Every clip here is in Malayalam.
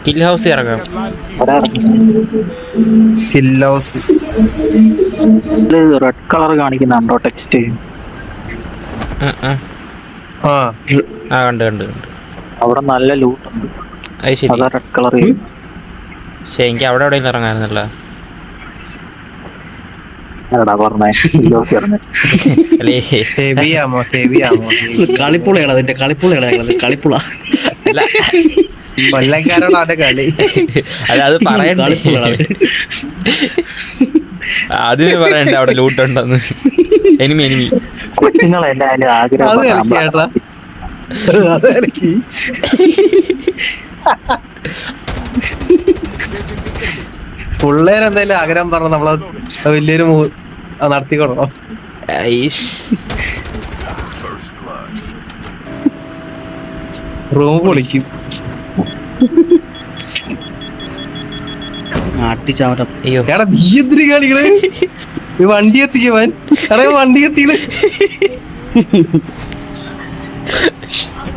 കിൽ ഹൗസ് ഇറങ്ങാം. റെഡ് കളർ കാണിക്കുന്നുണ്ടോ ടെക്സ്റ്റ്? കണ്ട് കണ്ട് കണ്ട്. അവിടെ നല്ല ലൂട്ട് ഉണ്ട്. അത് ശരി. അതാ റെഡ് കളർ. പക്ഷെ എനിക്ക് അവിടെ എവിടെയും ഇറങ്ങാനല്ല. കളിപ്പുളയാണ് അതിന്റെ കളിപ്പുളയാണ് കളിപ്പുള. കൊല്ലക്കാരോട് അവന്റെ കളി. അല്ല അത് പറയണ്ടേ, അതിന് പറയണ്ടേ അവിടെ ലൂട്ടുണ്ടെന്ന്. എനിമി എനിമി കൊച്ചുങ്ങളെല്ലാരും ആഗ്രഹം. പിള്ളേരെന്തായാലും ആഗ്രഹം പറഞ്ഞ നമ്മള് വലിയൊരു നടത്തിക്കൊള്ളോ. റൂം പൊളിക്കും. എടാ നീ എന്തിനു കാണിക്കണേ? വണ്ടി എത്തിക്കവൻ. എടാ വണ്ടി എത്തിക്കണ്.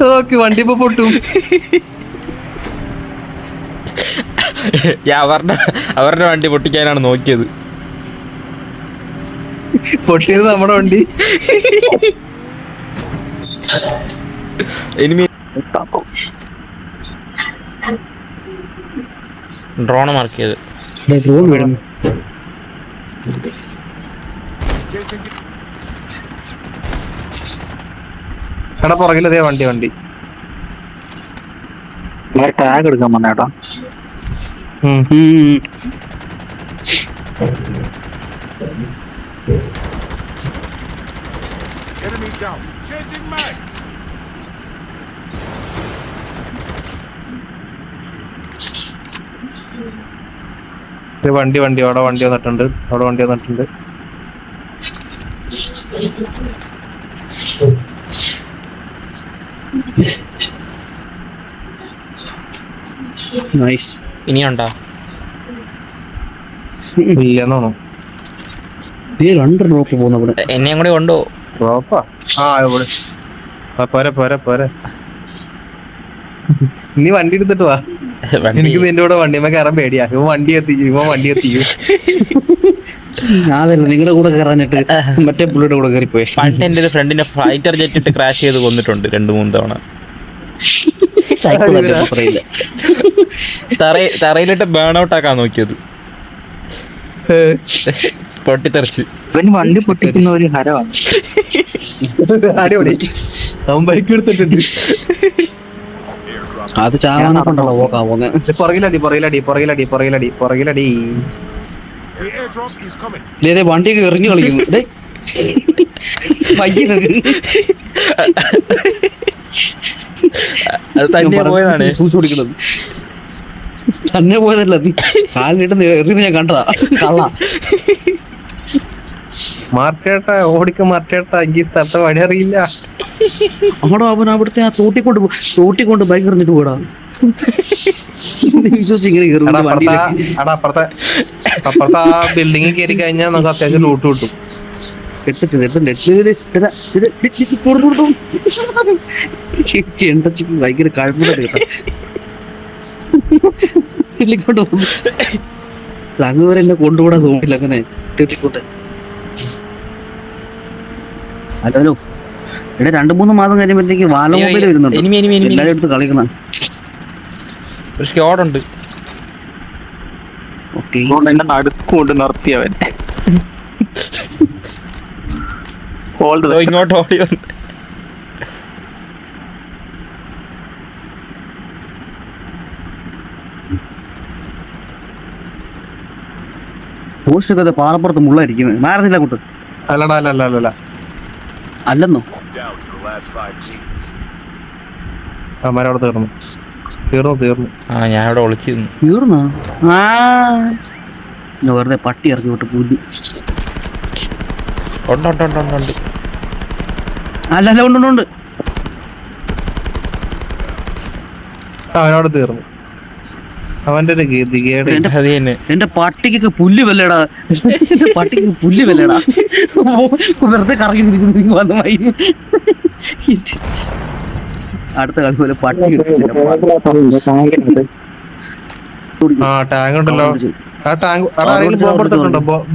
നോക്ക് വണ്ടി ഇപ്പൊ പൊട്ടും. അവരുടെ വണ്ടി പൊട്ടിക്കാനാണ് നോക്കിയത്. പൊട്ടിയത് നമ്മുടെ വണ്ടി. എനിമി ഡ്രോൺ മാർക്ക് ചെയ്ത്. എടാ പുറകിലതേ വണ്ടി ടാഗ് എടുക്കാൻ വന്നേട്ടാ. വണ്ടി അവിടെ വണ്ടി വന്നിട്ടുണ്ട്. ഇനിയുണ്ടോ? ഇല്ലെന്നോ? രണ്ട് ഡ്രോപ്പ് പോകുന്ന അവിടെ. എന്നെയും കൂടി കൊണ്ടോ? ഡ്രോപ്പാ? പോരെ. നീ വണ്ടി എടുത്തിട്ട് വാ. എനിക്ക് നിന്റെ കൂടെ വണ്ടിമേ കയറാൻ പേടിയാ. ഇവൻ വണ്ടി എത്തിക്കും. അതല്ല നിങ്ങളുടെ കൂടെ കയറാനിട്ട് മറ്റേ പുള്ളിയുടെ കൂടെ കയറിപ്പോയി. പണ്ട് എന്റെ ഒരു ഫ്രണ്ടിന്റെ ഫൈറ്റർ ജെറ്റ് ഇട്ട് ക്രാഷ് ചെയ്ത് കൊന്നിട്ടുണ്ട് 2-3 തവണ. തറയിലിട്ട് ബേൺ ഔട്ട് ആക്കാൻ നോക്കിയത്, പൊട്ടിത്തെറിച്ച്. വണ്ടി പൊട്ടിക്കുന്ന ഒരു ഹരമാണ്. അവൻ ബൈക്ക് എടുത്തിട്ടുണ്ട്. അത് ചാവാനെ കൊണ്ടല്ലോ പോകാൻ പോകുന്നത്. പുറകിലടി. വണ്ടിയൊക്കെ എറിഞ്ഞു കളിക്കുന്നു. അത് തന്നെ പോയതാണ്. സൂക്ഷിക്കുന്നത് തന്നെ പോയതല്ല, നീ കാലിട്ട് എറിഞ്ഞ് ഞാൻ കണ്ടതാ. കള്ള മാർട്ടേട്ട ഈ സ്ഥലത്തെ വഴി അറിയില്ല. അവിടെ അവൻ അവിടുത്തെ ആ തോട്ടിക്കൊണ്ട് ബൈക്ക് എറിഞ്ഞിട്ട് പോടാ. വിശ്വസിച്ചിങ്ങനെ അപ്പുറത്തെ ആ ബിൽഡിങ്ങിൽ കയറി കഴിഞ്ഞാൽ നമുക്ക് അത്യാവശ്യം ലൂട്ട് കിട്ടും. ഭയങ്കര കഴമ്പുണ്ട് കേട്ടോ. അങ്ങ് വരെ എന്നെ കൊണ്ടുപോടാൻ തോന്നില്ല അങ്ങനെ തട്ടിക്കൊണ്ട്. ഹലോ ഇവിടെ 2-3 മാസം കഴിയുമ്പോഴത്തേക്ക് വാല മൊബൈൽ വരുന്നുണ്ട്. എല്ലാരും എടുത്ത് കളിക്കണം. ഒരു സ്ക്വാഡ് ഉണ്ട്. എന്റെ നടുക്കൊണ്ട് നിർത്തിയവൻ. ഇങ്ങോട്ട് ഓടി വന്നു. പോസ്റ്റൊക്കെ പാറപ്പുറത്ത് മുള്ളായിരിക്കുന്നത്. മാറുന്നില്ല കൂട്ട്. അല്ലടാ അല്ലെന്നോ? അവന്മാരവിടെ തീർന്നു. ഞാൻ അവിടെ ഒളിച്ചിരുന്നു. തീർന്നോ? വെറുതെ പട്ടി ഇറക്കി വിട്ട് പുല്ല്. ഉണ്ട്. അല്ല ഉണ്ട്. അവനവിടെ തീർന്നു. അവന്റെ ഒരു ഗതികേട്. എന്റെ പട്ടിക്കൊക്കെ പുല്ല് വല്ലടാ. വെറുതെ കറങ്ങി തിരിച്ചു വന്നമായി. അടുത്ത കാലം പോലെ പട്ടി ആ ടാങ്ക് ഉണ്ടല്ലോ. ആ ടാങ്ക് ആരെങ്കിലും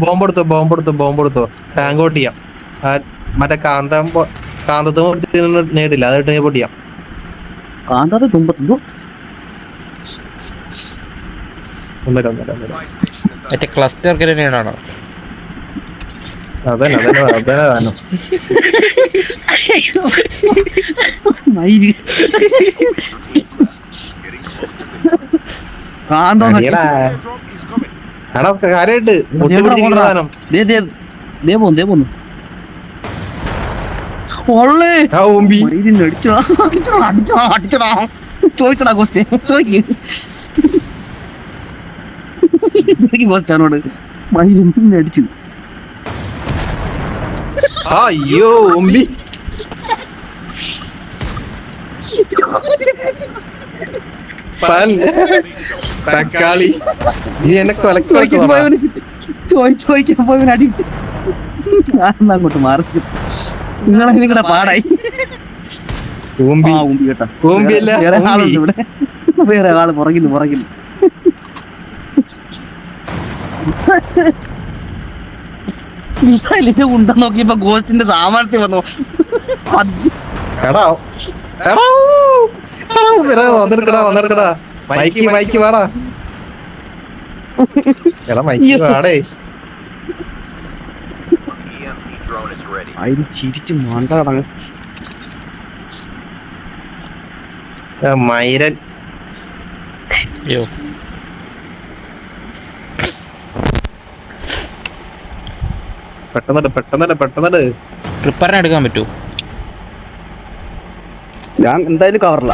ബോംബെടുത്തോ ടാങ്ക് ഔട്ട് ചെയ്യാം. മറ്റേ കാന്തത്തും നേടില്ല, അതായിട്ട് പൊട്ടിയാം. കാന്താതെ തുമ്പത്തുണ്ടോ? മറ്റേ ക്ലസ്റ്റർ ഗ്രനേഡാണോ? അതന്നെ കാര്യമായിട്ട് സാധനം. ചോദിച്ചടാ ഗോസ്റ്റേ, ഗോസ്റ്റാനോട് മയിലിനെ അടിച്ചു. അയ്യോ ഓമ്പി തക്കാളി നീ എന്നെ ചോദിക്കാൻ പോയവൻ അടി. ഞാനെന്നാ അങ്ങോട്ട് മാറി, നിങ്ങളെ നിങ്ങളുടെ പാടായി. കേട്ടാ വേറെ ആള് പുറകിന്ന് മിസൈലിന്റെ ഉണ്ട നോക്കിയപ്പോ ഗോസ്റ്റിന്റെ സാമർത്ഥ്യം വന്നു. മൈക്ക് വാടാ. വാടേ അതിന് ചിരിച്ച് മണ്ടടങ്ങ്. മൈരൻ അയ്യോ പെട്ടെന്ന് ട്രിപ്പറിനെ എടുക്കാൻ പറ്റൂ? ഞാൻ എന്തായാലും കവറില്ല,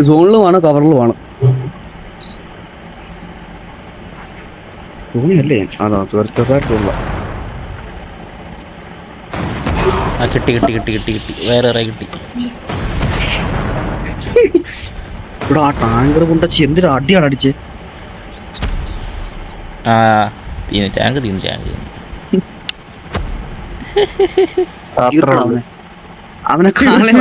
സോണിലുമാണ് കവറിലുമാണ്. സോണിയല്ലേ? അതാ ചെറുതായിട്ടുള്ള. ആ കിട്ടി വേറെ കിട്ടി. ഇവിടെ ആ ടാങ്കർ കൊണ്ടച്ച് എന്തൊരു അടിയാണ് അടിച്ചേ. ടാങ്ക് അവനെ കാണാൻ